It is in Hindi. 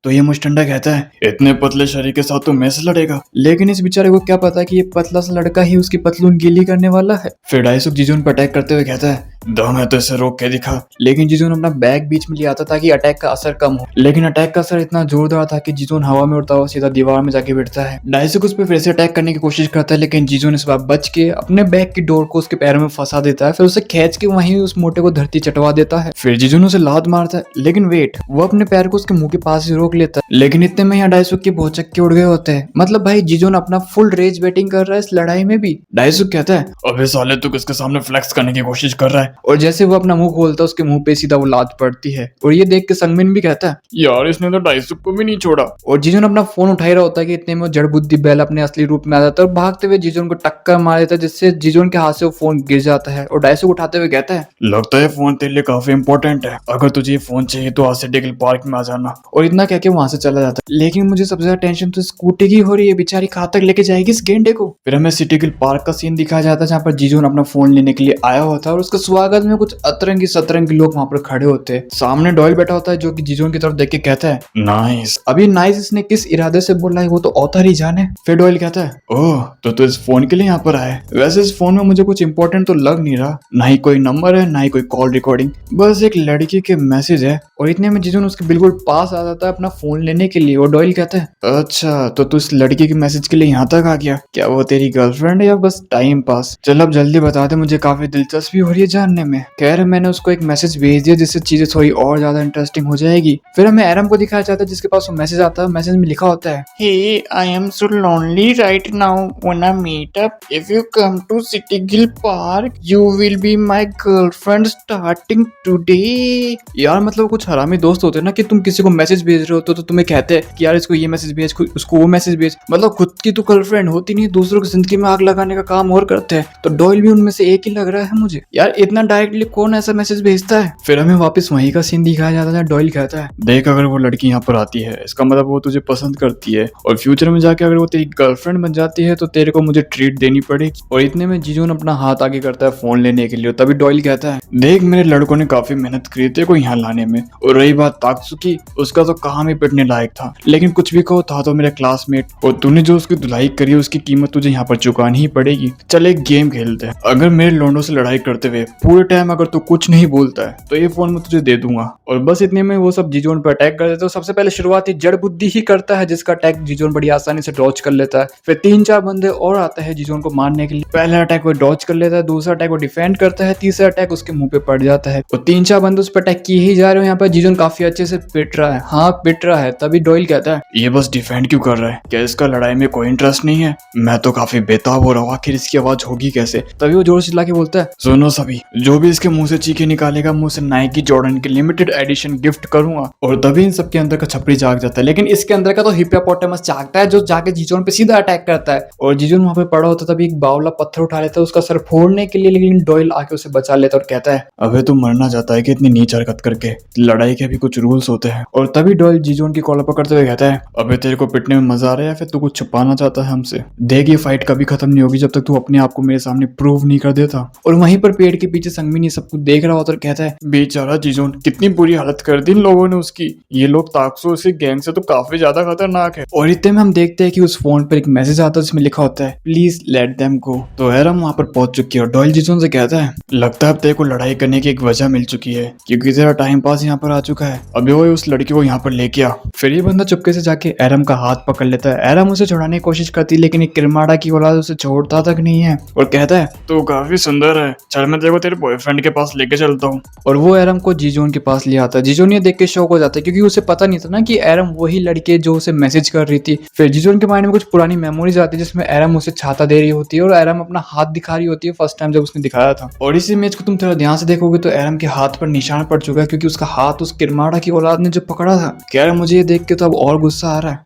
तो ये मुस्टंडा कहता है इतने पतले शरीर के साथ तो मैच लड़ेगा, लेकिन इस बेचारे को क्या पता कि ये पतला सा लड़का ही उसकी पतलून गीली करने वाला है। फिर डाइसुक जीजून पर अटैक करते हुए कहता है दम है तो इसे रोक के दिखा। लेकिन जीजून अपना बैग बीच में ले आता ताकि अटैक का असर कम हो, लेकिन अटैक का असर इतना जोरदार था कि जीजून हवा में उड़ता हुआ सीधा दीवार में जाके बैठता है। डाइसुक उस पर फिर से अटैक करने की कोशिश करता है, लेकिन जीजून इस बार बच के अपने बैग की डोर को उसके पैरों में फंसा देता है, फिर उसे खींच के वहीं उस मोटे को धरती चटवा देता है। फिर जीजून उसे लात मारता है, लेकिन वेट, वो अपने पैर को उसके मुंह के पास ही रोक लेता है। लेकिन इतने में यहाँ डाइसुक के भौचक्के उड़ गए होते हैं। मतलब भाई जीजून अपना फुल रेज बैटिंग कर रहा है इस लड़ाई में भी। डाइसुक कहता है अबे साले तू किसके सामने फ्लेक्स करने की कोशिश कर रहा है, और जैसे वो अपना मुंह खोलता है उसके मुंह पे सीधा वो लात पड़ती है। और ये देख के संगमिन भी कहता है यार इसने तो डाइसुक को भी नहीं छोड़ा। और जीजून अपना फोन उठा ही रहा होता है कि इतने में जड़ बुद्धि बैल अपने असली रूप में आ जाता है और भागते हुए जीजून को टक्कर मार देता है, जिससे जीजून के हाथ से वो फोन गिर जाता है। और डाइसुक उठाते हुए कहता है लगता है फोन तेरे लिए काफी इंपॉर्टेंट है, अगर तुझे ये फोन चाहिए तो आज से डिगल पार्क में आ जाना। और इतना कह के वहां से चला जाता है। लेकिन मुझे सबसे ज्यादा टेंशन तो स्कूटी की हो रही है, बेचारी कहाँ तक लेके जाएगी इस गेंडे को। फिर हमें सिटी गिल पार्क का सीन दिखाया जाता है जहाँ पर जीजून अपना फोन लेने के लिए आया होता है और उसका स्वागत में कुछ अतरंगी सतरंगी लोग वहां पर खड़े होते हैं। सामने डॉयल बैठा होता है जो कि जीजून की तरफ देख के कहता है नाइस। अभी नाइस इसने किस इरादे से बोला है वो तो ऑथर ही जाने। फिर डॉयल कहता है ओह तो इस फोन के लिए यहाँ पर आए। वैसे इस फोन में मुझे कुछ इंपॉर्टेंट तो लग नहीं रहा, ना ही कोई नंबर है ना ही कोई कॉल रिकॉर्डिंग, बस एक लड़की के मैसेज है। और इतने में जीजून उसके बिल्कुल पास आ जाता है अपना फोन लेने के लिए। और डॉयल कहता है अच्छा तो तू इस लड़की के मैसेज के लिए यहाँ तक आ गया, क्या वो तेरी गर्लफ्रेंड है या बस टाइम पास? चल अब जल्दी बता दे, मुझे काफी दिलचस्पी हो रही है जानने में। खैर मैंने उसको एक मैसेज भेज दिया जिससे चीजें थोड़ी और ज्यादा इंटरेस्टिंग हो जाएगी। फिर हमें एरम को दिखाया जाता है जिसके पास वो मैसेज आता है। मैसेज में लिखा होता है hey I am so lonely right now, wanna meet up, if you come to city Gill park you will be my girlfriend starting today. यार मतलब कुछ हरामी दोस्त होते हैं ना कि तुम किसी को मैसेज भेज रहे हो तो तुम्हें कहते हैं कि यार इसको ये मैसेज भेज, उसको वो मैसेज भेज। मतलब खुद की तो गर्लफ्रेंड होती नहीं, दूसरों की जिंदगी में आग लगाने का काम और करते हैं। तो डॉयल भी उनमें से एक ही लग रहा है मुझे। यार इतना डायरेक्टली कौन ऐसा मैसेज भेजता है? फिर हमें वापस वहीं का सीन दिखाया जाता है। डॉयल कहता है देख अगर वो लड़की यहाँ पर आती है इसका मतलब वो तुझे पसंद करती है, और फ्यूचर में जाके अगर वो तेरी गर्लफ्रेंड बन जाती है तो तेरे को मुझे ट्रीट देनी पड़ेगी। और इतने में जीजून अपना हाथ आगे करता है फोन लेने के लिए। तभी डॉयल कहता है देख मेरे लड़कों ने काफी मेहनत करी तेरे को यहाँ लाने में, और रही बात ताकसुकी उसका तो काम ही पिटने लायक था, लेकिन कुछ भी कहो था तो मेरा क्लासमेट, और तूने जो उसकी धुलाई करी उसकी कीमत तुझे यहाँ पर चुकानी ही पड़ेगी। चल एक गेम खेलते हैं, अगर मेरे लोंडों से लड़ाई करते हुए पूरे टाइम अगर तू कुछ नहीं बोलता है तो ये फोन मैं तुझे दे दूंगा। और बस इतने में वो सब जीजोन पर अटैक कर देते हैं। तो सबसे पहले शुरुआती जड़ बुद्धि ही करता है जिसका अटैक जीजोन बड़ी आसानी से डॉज कर लेता है। फिर 3-4 बंदे और आते हैं जीजोन को मारने के लिए। पहला अटैक वो डॉज कर लेता है, दूसरा अटैक वो डिफेंड करता है, तीसरा अटैक उसके मुंह पे पड़ जाता है। और 3-4 बंदे उस पर अटैक किए ही जा रहे हो। यहाँ पर जीजोन काफी अच्छे से पिट रहा है, हाँ पिट रहा है। तभी डॉयल कहता है ये बस डिफेंड क्यों कर रहा है, क्या इसका लड़ाई में कोई इंटरेस्ट नहीं है? मैं तो काफी बेताब हो रहा हूँ, आखिर इसकी आवाज होगी कैसे? तभी वो जोर से चिल्ला के बोलता है सुनो सभी, जो भी इसके मुंह से चीखे निकालेगा मुंह से नाइकी जॉर्डन की लिमिटेड एडिशन गिफ्ट करूंगा। और तभी इन सबके अंदर का छपरी जाग जाता है, लेकिन इसके अंदर का तो हिप्पोपोटामस जागता है जो जाके जीजोन पे सीधा अटैक करता है। और जीजोन वहां पे पड़ा होता है। तभी एक बावला पत्थर उठा लेता है उसका सर फोड़ने के लिए, लेकिन डॉयल आके उसे बचा लेता है और कहता है अबे तू मरना चाहता है कि इतनी नीच हरकत करके? लड़ाई के भी कुछ रूल्स होते हैं। और तभी डॉयल जीजोन की कॉलर पकड़ते हुए कहता है अबे तेरे को पिटने में मजा आ रहा है या फिर तू कुछ छुपाना चाहता है हमसे? देख ये फाइट कभी खत्म नहीं होगी जब तक तू अपने आप को मेरे सामने प्रूव नहीं कर देता। और वहीं पर पेड़ के पीछे संगमिन ये सब कुछ देख रहा होता है और कहता है बेचारा जीजोन, कितनी बुरी हालत कर दी इन लोगों ने उसकी। ये लोग ताकसो इसी गैंग से तो काफी ज्यादा खतरनाक है। और इतने में हम देखते हैं कि उस फोन पर एक मैसेज आता है जिसमें लिखा होता है प्लीज लेट देम गो। तो एरम वहां पर पहुंच चुकी है और डॉयल जीजोन से कहता है लगता है अब तेरे को लड़ाई करने की एक वजह मिल चुकी है, क्योंकि तेरा टाइम पास यहाँ पर आ चुका है। अभी वो उस लड़की को यहाँ पर लेके आ। फिर ये बंदा चुपके से जाके एरम का हाथ पकड़ लेता है। एरम उसे छुड़ाने की कोशिश करती है, लेकिन एक किरमाड़ा की औलाद उसे छोड़ता तक नहीं है और कहता है तू काफी सुंदर है, चल मैं तेरे को तेरे बॉयफ्रेंड के पास लेके चलता हूँ। और वो एरम को जीजोन के पास ले आता है। जीजोन ये देख के शॉक हो जाता है क्योंकि उसे पता नहीं था ना कि एरम वही लड़की है जो उसे मैसेज कर रही थी। फिर जीजोन के माइंड में कुछ पुरानी मेमोरीज आती है जिसमें एरम उसे छाता दे रही होती है और एरम अपना हाथ दिखा रही होती है फर्स्ट टाइम जब उसने दिखाया था। और इस इमेज को तुम थोड़ा ध्यान से देखोगे तो एरम के हाथ पर निशान पड़ चुका है क्योंकि उसका हाथ उस किरमाड़ा की औलाद ने जो पकड़ा था। क्या मुझे ये देख के तो अब और गुस्सा आ रहा है।